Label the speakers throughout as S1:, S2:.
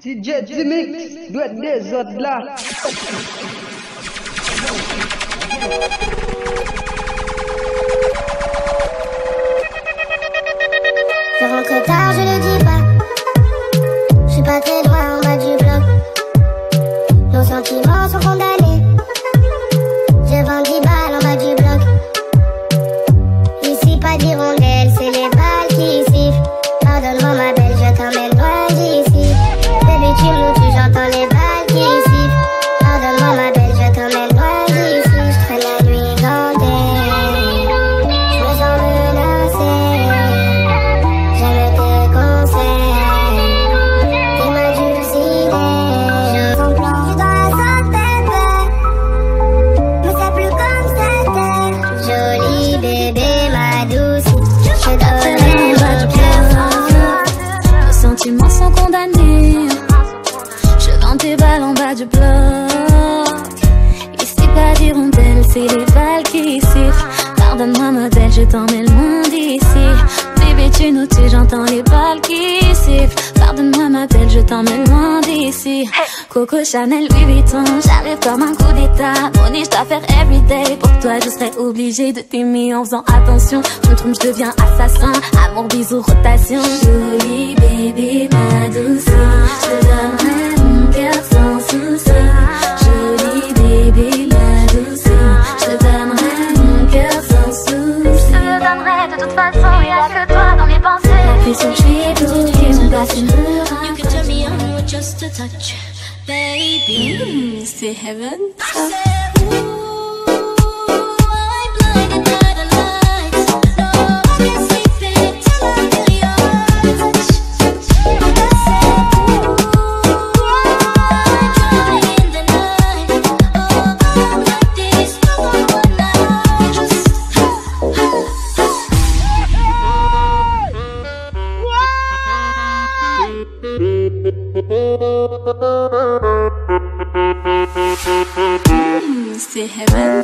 S1: DJ Zimix, doit des autres là.
S2: Je rentre tard, je le dis pas. Je suis pas très loin en bas du bloc. Nos sentiments sont condamnés. Je vends 10 balles en bas du bloc. Ici pas d'hirondelle, c'est les balles qui sifflent. Pardonne-moi ma belle, je t'emmène loin d'ici. Baby tu me tues, j'entends les balles qui sifflent. Pardonne-moi ma belle, je t'emmène loin d'ici. Je traîne la nuit gantée. Je me sens menacée. J'aime tes conseils. T'es ma dulcinée. Je suis dans la santé, mais c'est plus comme c'était. Jolie bébé, ma douce. Je donne mon cœur.
S3: Nos sentiments sont condamnés. Je vends tes balles en bas du bloc. Ici pas d'hirondelle, c'est les balles qui sifflent. Pardonne-moi ma belle, je t'emmène loin d'ici. Bébé tu nous tues, j'entends les balles qui sifflent. Pardonne-moi ma belle, je t'emmène loin d'ici. Coco Chanel, Louis Vuitton, j'arrive comme un coup d'état. Money, je dois faire everyday. Pour toi je serais obligée de t'aimer en faisant attention. Tu me trompes, je deviens assassin. Amour, bisous, rotation. Jolie bébé, ma douce, je te donnerai mon cœur sans souci. Jolie bébé, ma douce, je te donnerai mon cœur sans souci. Je te le donnerai de toute façon, il y a que toi dans mes pensées. La pression que je vis tout qui me passe une heure. You can turn me on with just a touch, baby. C'est heaven. C'est heaven.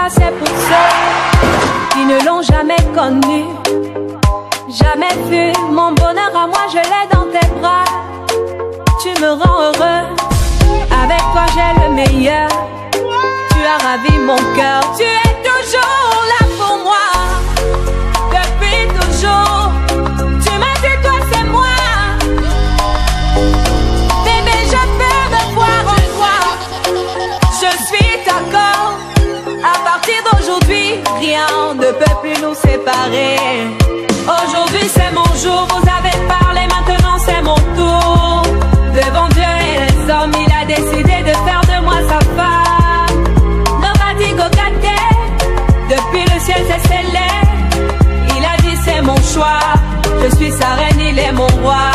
S4: ça c'est pour ceux qui ne l'ont jamais connu. Jamais vu mon bonheur à moi, je l'ai dans tes bras. Tu me rends heureux, avec toi j'ai le meilleur. Tu as ravi mon cœur, tu es toujours là pour moi. Depuis toujours, tu m'as dit toi c'est moi. Bébé, je peux me voir en toi. Je suis d'accord, à partir d'aujourd'hui, rien ne peut plus nous séparer. Aujourd'hui c'est mon jour, vous avez parlé, maintenant c'est mon tour. Devant Dieu et les hommes, il a décidé de faire de moi sa femme. Nobody go got there. Depuis le ciel c'est scellé. Il a dit c'est mon choix. Je suis sa reine, il est mon roi.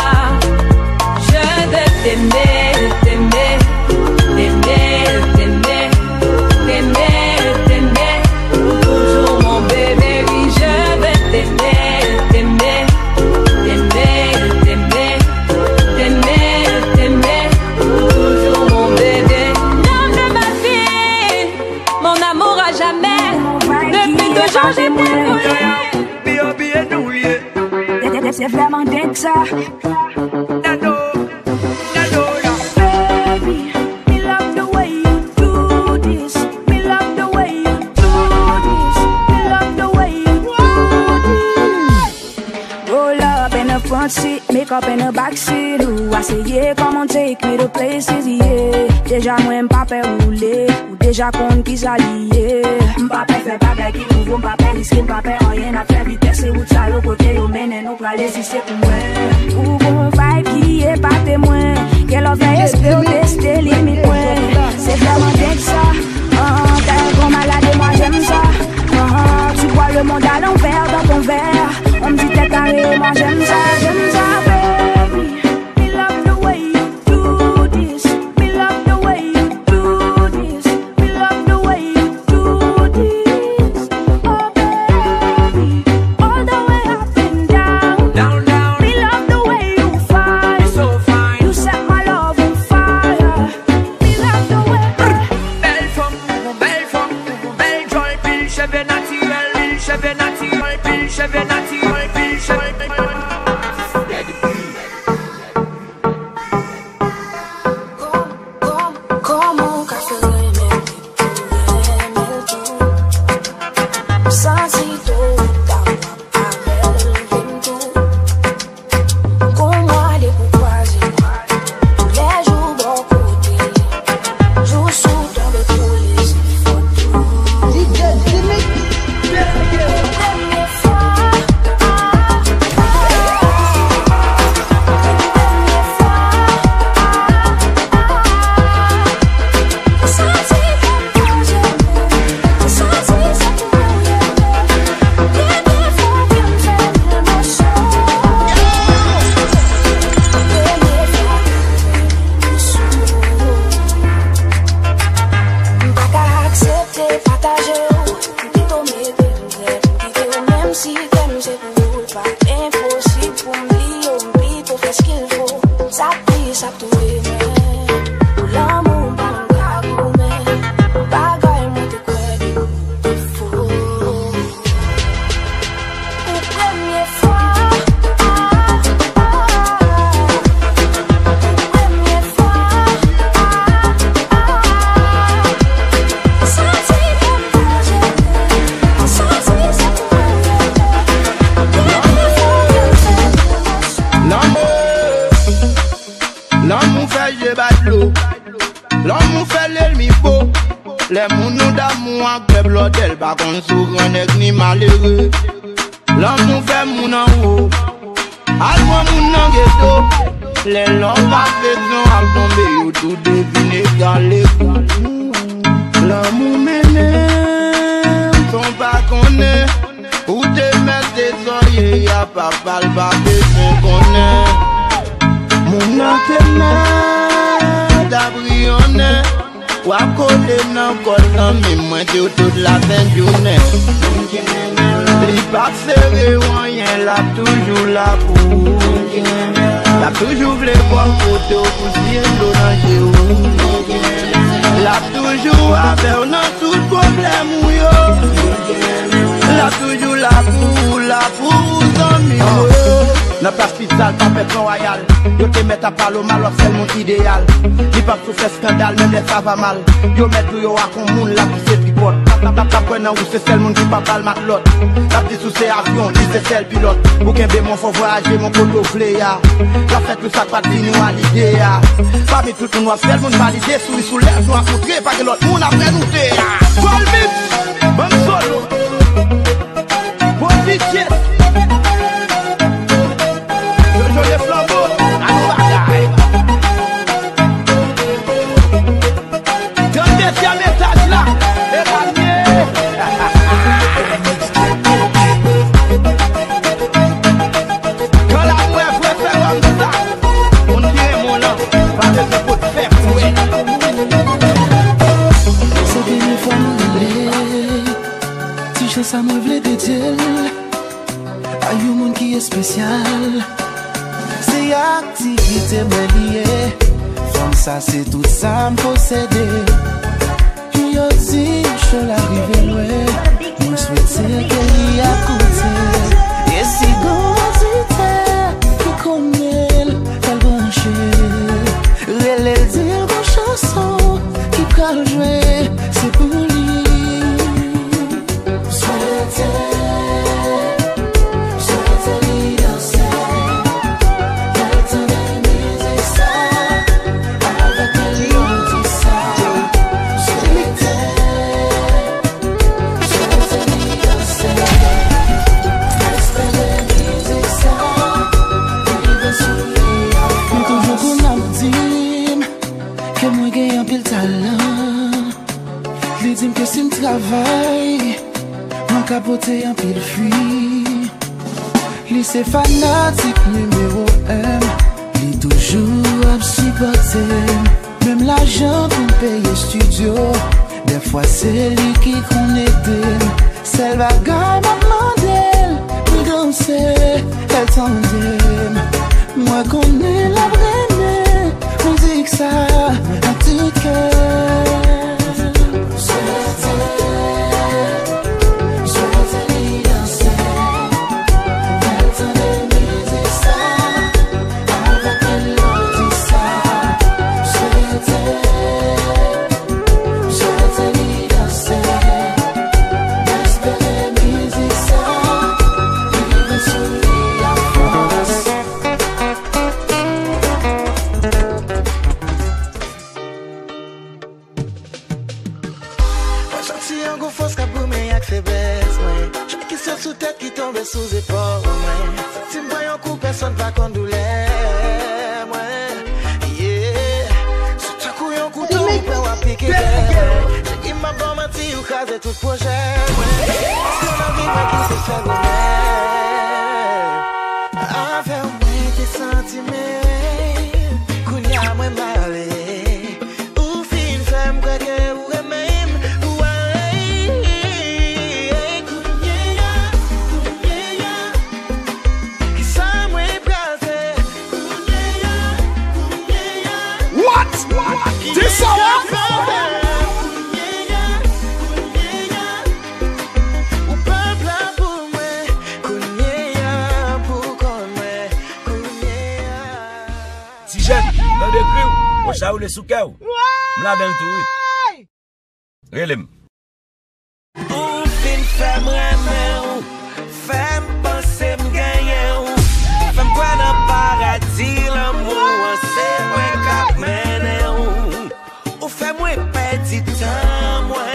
S4: Je veux t'aimer, t'aimer, t'aimer, t'aimer, t'aimer, t'aimer. Pour toujours mon bébé, oui je veux t'aimer.
S5: J'ai c'est vraiment dingue ça. Baby, me love the way you do this. Me love the way you do this. Me love the way you do this. Roll up in the front seat, make up in the back seat. Ooh, I say yeah, come on take me to places, yeah. Déjà moi m'papa rouler, ou déjà compte qui s'allier. M'papa fait bagay qui nouveau, m'papa risque, m'papa rien à faire vitesse et route ça le côté yo mène nous praler si c'est pour moi. Ou bon vibe qui est pas témoin, qu'elle veut espérer tester limite moi. C'est vraiment dingue ça, t'es comme malade et moi j'aime ça. Tu vois le monde à l'envers dans ton verre, on me dit t'es carré, moi j'aime ça, baby. Me love the way you do this. Me love the way you do this. Me love the way you do this. Oh baby, all the way up and down. Down, down. Me love the way you fight. So fine. You set my love on fire. Me love the way. Belle femme, belle joie, pile cheveux naturel, pile cheveux naturel, pile cheveux naturel, pile cheveux.
S6: Toujours voulu voir photo pour dire l'orange. La toujours avec dans tout problème ou yo. La toujours là pour amis. N'a pas spécial, pas fait royal. Yo te met à parler mal, c'est mon idéal. Ni pas tout fait scandale, même les ça va mal. Yo met tout yo à con moun la qui c'est tripote. T'as pris où c'est celle moun qui pas parle mat l'autre. T'as dit sous ses avions, dit c'est celle pilote. Pour qu'un bé mon faut voyager, mon poteau fléa. La fête tout ça pas de nous à l'idée. Pas mis tout le monde seul, moun validé. Sous l'air, nous à montrer, pas que l'autre moun après nous t'es. Vol vite, bon solo. Bon pitié. Je les flambeaux, à nous bagaille. Dans le deuxième étage là, et ramener. Quand la mouette fait comme ça, on dirait mon nom, pas de ce pot de fer fouet.
S7: C'est bien une fois m'oublier, si je ça me voulait de dire, à un monde qui est spécial. C'est activité liée, comme ça c'est tout ça me posséder. Puis aussi je l'arrive loin, je souhaite qu'elle y a côté. Et si gantité qui connaît elle branchée, elle dire vos chansons qui peut jouer, c'est pour lui. Que si m'travaille, mon capoté un pile fuit. Lui c'est fanatique numéro 1. Lui toujours à supporter. Même l'argent pour payer studio, des fois c'est lui qui connecte. Celle bagaille m'a demandé, nous danser, elle tendait. Moi connais la vraie, on dit que ça a tout cœur.
S8: Sous tête qui tombe sous épaule, si me voyons coup, personne va condoler, yeah. Sous ta couille, un couteau, on peut appliquer. J'ai dit ma bonne menti ou caser tout projet, parce qu'on a vu qui se fait bonheur. Avec moi, tes sentiments, qu'on y a moins malé. Ou fin femme, quoi que vous aimez.
S9: Si jeune, dans des cris, on chaoule les soukaou. M'la dans tout. Relem.
S8: Ou fin femme remè, femme pense m'gagner, femme quoi dans paradis l'amour, c'est moi qui mène. Ou fait moi petit temps, moi,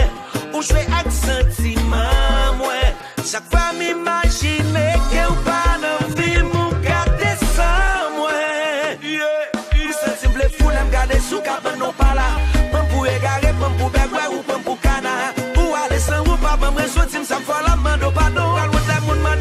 S8: ou jouer avec sentiment, moi. Chaque fois m'imaginer que ou pas dans film, ou garder sans moi. Ou sensible fou, l'aime garder sous cap, non pas là. Pam pour égarer, pam pour bergouer ou pam pour cana. Ou aller sans ou pas, pam ressortir, ça me fait la main de pardon. Quand l'autre monde m'a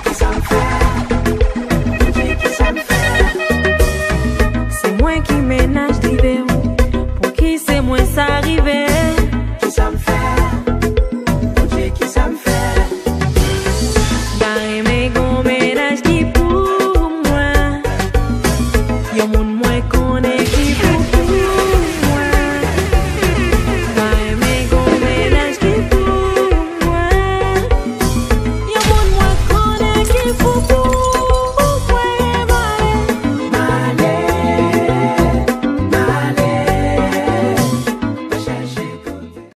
S5: qui ça me fait? Qui ça me fait?
S4: C'est moi qui ménage d'hiver. Pour qui c'est moi ça arrive?